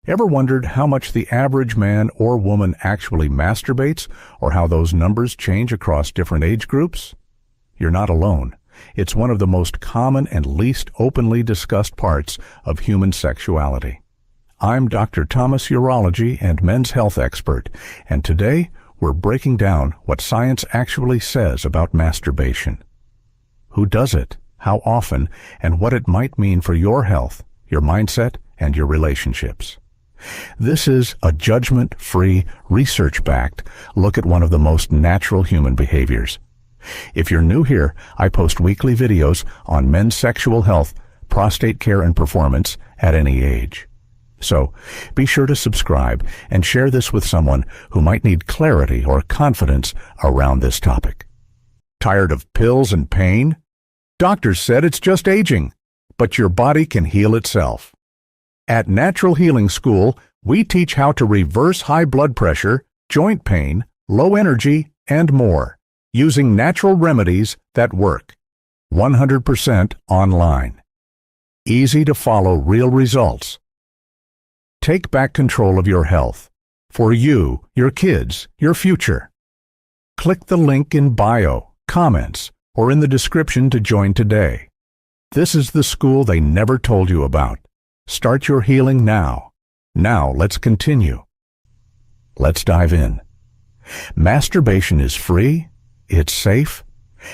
Ever wondered how much the average man or woman actually masturbates, or how those numbers change across different age groups? You're not alone. It's one of the most common and least openly discussed parts of human sexuality. I'm Dr. Thomas, urology and men's health expert, and today we're breaking down what science actually says about masturbation. Who does it, how often, and what it might mean for your health, your mindset, and your relationships. This is a judgment-free, research-backed look at one of the most natural human behaviors. If you're new here, I post weekly videos on men's sexual health, prostate care, and performance at any age. So, be sure to subscribe and share this with someone who might need clarity or confidence around this topic. Tired of pills and pain? Doctors said it's just aging, but your body can heal itself. At Natural Healing School, we teach how to reverse high blood pressure, joint pain, low energy, and more, using natural remedies that work. 100% online. Easy to follow real results. Take back control of your health. For you, your kids, your future. Click the link in bio, comments, or in the description to join today. This is the school they never told you about. Start your healing now. Now let's continue. Let's dive in. Masturbation is free, it's safe,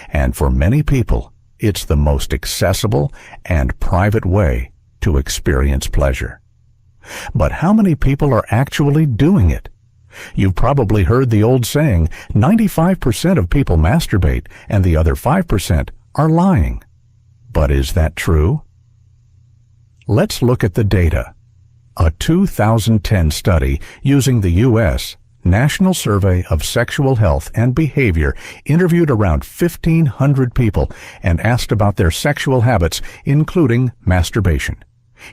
and for many people, it's the most accessible and private way to experience pleasure. But how many people are actually doing it? You've probably heard the old saying, 95% of people masturbate and the other 5% are lying. But is that true? Let's look at the data. A 2010 study using the U.S. National Survey of Sexual Health and Behavior interviewed around 1,500 people and asked about their sexual habits, including masturbation.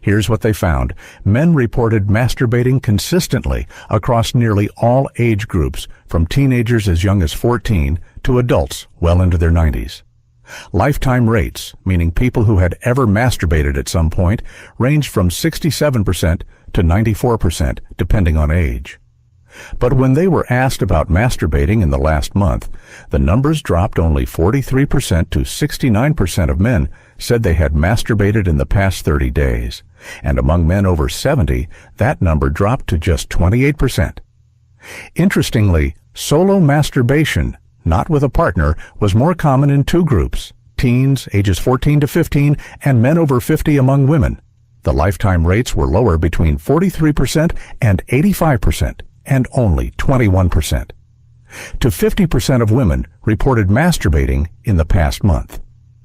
Here's what they found. Men reported masturbating consistently across nearly all age groups, from teenagers as young as 14 to adults well into their 90s. Lifetime rates, meaning people who had ever masturbated at some point, ranged from 67% to 94%, depending on age. But when they were asked about masturbating in the last month, the numbers dropped. Only 43% to 69% of men said they had masturbated in the past 30 days. And among men over 70, that number dropped to just 28%. Interestingly, solo masturbation, not with a partner, was more common in two groups: teens ages 14 to 15 and men over 50 among women. The lifetime rates were lower, between 43% and 85%, and only 21%. To 50% of women reported masturbating in the past month.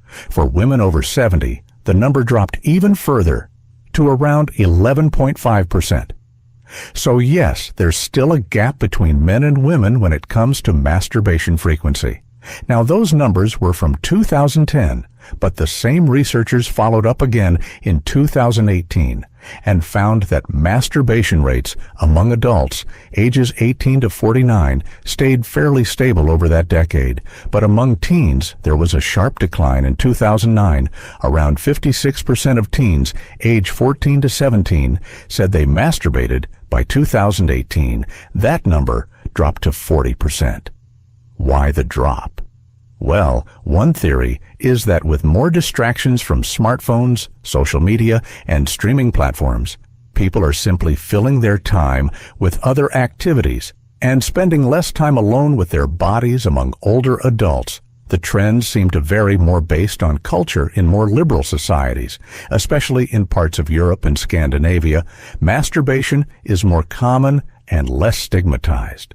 For women over 70, the number dropped even further to around 11.5%. So yes, there's still a gap between men and women when it comes to masturbation frequency. Now, those numbers were from 2010, but the same researchers followed up again in 2018 and found that masturbation rates among adults ages 18 to 49 stayed fairly stable over that decade, but among teens there was a sharp decline in 2009. Around 56% of teens age 14 to 17 said they masturbated. By 2018, that number dropped to 40%. Why the drop? Well, one theory is that with more distractions from smartphones, social media, and streaming platforms, people are simply filling their time with other activities and spending less time alone with their bodies. Among older adults, the trends seem to vary more based on culture. In more liberal societies, especially in parts of Europe and Scandinavia, masturbation is more common and less stigmatized.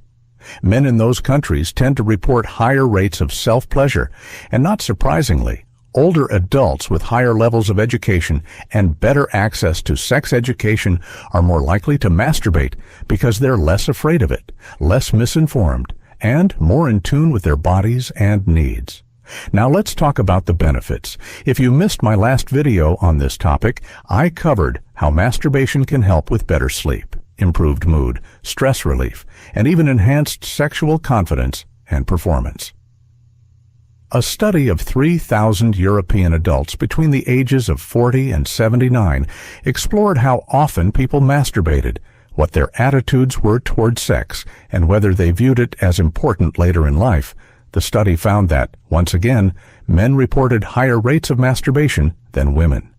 Men in those countries tend to report higher rates of self-pleasure, and not surprisingly, older adults with higher levels of education and better access to sex education are more likely to masturbate because they're less afraid of it, less misinformed, and more in tune with their bodies and needs. Now let's talk about the benefits. If you missed my last video on this topic, I covered how masturbation can help with better sleep, improved mood, stress relief, and even enhanced sexual confidence and performance. A study of 3,000 European adults between the ages of 40 and 79 explored how often people masturbated, what their attitudes were toward sex, and whether they viewed it as important later in life. The study found that, once again, men reported higher rates of masturbation than women.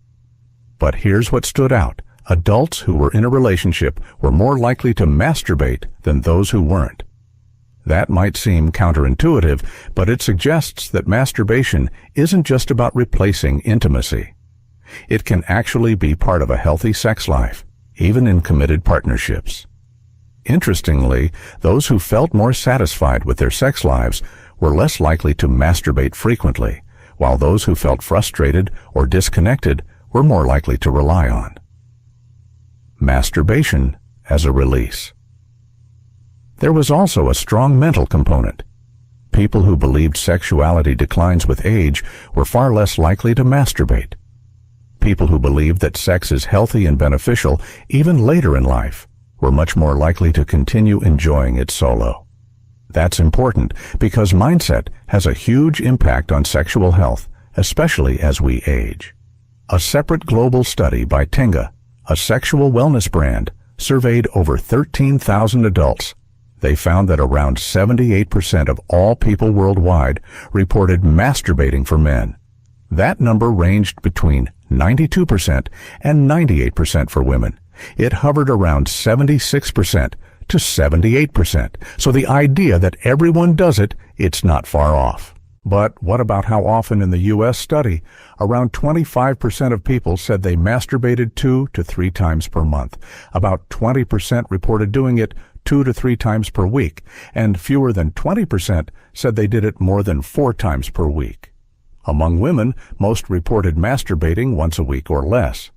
But here's what stood out. Adults who were in a relationship were more likely to masturbate than those who weren't. That might seem counterintuitive, but it suggests that masturbation isn't just about replacing intimacy. It can actually be part of a healthy sex life, even in committed partnerships. Interestingly, those who felt more satisfied with their sex lives were less likely to masturbate frequently, while those who felt frustrated or disconnected were more likely to rely on masturbation as a release. There was also a strong mental component. People who believed sexuality declines with age were far less likely to masturbate. People who believed that sex is healthy and beneficial even later in life were much more likely to continue enjoying it solo. That's important because mindset has a huge impact on sexual health, especially as we age. A separate global study by Tenga, a sexual wellness brand, surveyed over 13,000 adults. They found that around 78% of all people worldwide reported masturbating for men. That number ranged between 92% and 98% for women. It hovered around 76% to 78%. So the idea that everyone does it, it's not far off. But what about how often in the U.S. study? Around 25% of people said they masturbated 2 to 3 times per month. About 20% reported doing it 2 to 3 times per week, and fewer than 20% said they did it more than 4 times per week. Among women, most reported masturbating once a week or less.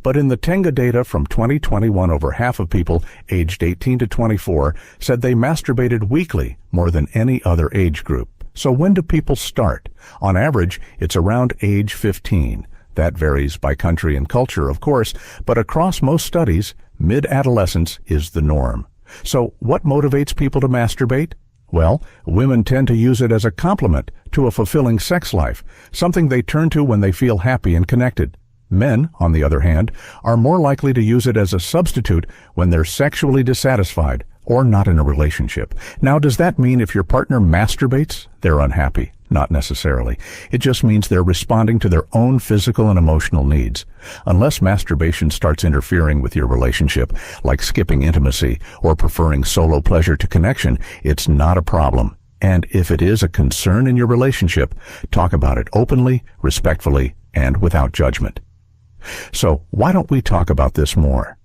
But in the Tenga data from 2021, over half of people aged 18 to 24 said they masturbated weekly more than any other age group. So when do people start? On average, it's around age 15. That varies by country and culture, of course, but across most studies, mid-adolescence is the norm. So what motivates people to masturbate? Well, women tend to use it as a complement to a fulfilling sex life, something they turn to when they feel happy and connected. Men, on the other hand, are more likely to use it as a substitute when they're sexually dissatisfied or not in a relationship. Now, does that mean if your partner masturbates, they're unhappy? Not necessarily. It just means they're responding to their own physical and emotional needs. Unless masturbation starts interfering with your relationship, like skipping intimacy or preferring solo pleasure to connection, it's not a problem. And if it is a concern in your relationship, talk about it openly, respectfully, and without judgment. So why don't we talk about this more?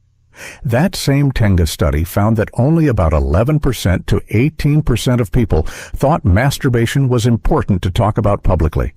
That same Tenga study found that only about 11% to 18% of people thought masturbation was important to talk about publicly.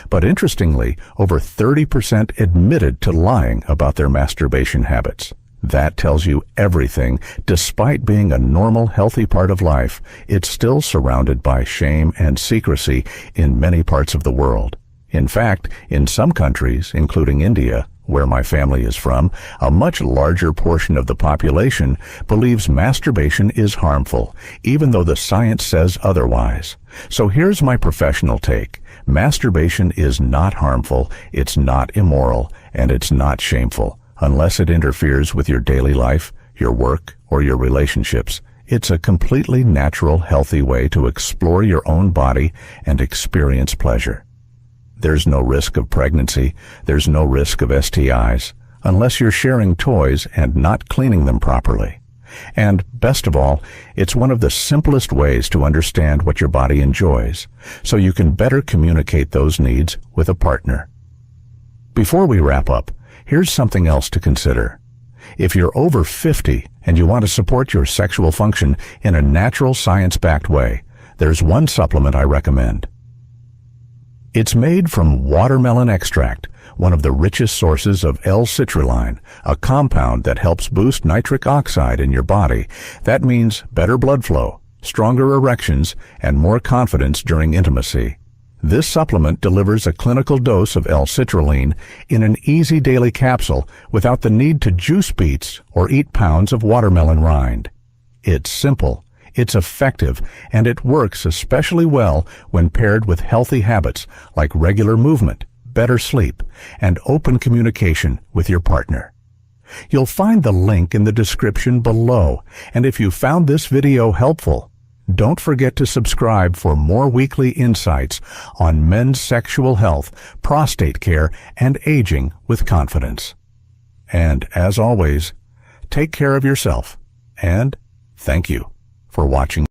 But interestingly, over 30% admitted to lying about their masturbation habits. That tells you everything. Despite being a normal, healthy part of life, it's still surrounded by shame and secrecy in many parts of the world. In fact, in some countries, including India, where my family is from, a much larger portion of the population believes masturbation is harmful, even though the science says otherwise. So here's my professional take. Masturbation is not harmful, it's not immoral, and it's not shameful, unless it interferes with your daily life, your work, or your relationships. It's a completely natural, healthy way to explore your own body and experience pleasure. There's no risk of pregnancy. There's no risk of STIs, unless you're sharing toys and not cleaning them properly. And best of all, it's one of the simplest ways to understand what your body enjoys, so you can better communicate those needs with a partner. Before we wrap up, here's something else to consider. If you're over 50 and you want to support your sexual function in a natural, science-backed way, there's one supplement I recommend. It's made from watermelon extract, one of the richest sources of L-citrulline, a compound that helps boost nitric oxide in your body. That means better blood flow, stronger erections, and more confidence during intimacy. This supplement delivers a clinical dose of L-citrulline in an easy daily capsule without the need to juice beets or eat pounds of watermelon rind. It's simple, It's effective, and it works especially well when paired with healthy habits like regular movement, better sleep, and open communication with your partner. You'll find the link in the description below, and if you found this video helpful, don't forget to subscribe for more weekly insights on men's sexual health, prostate care, and aging with confidence. And as always, take care of yourself, and thank you for watching.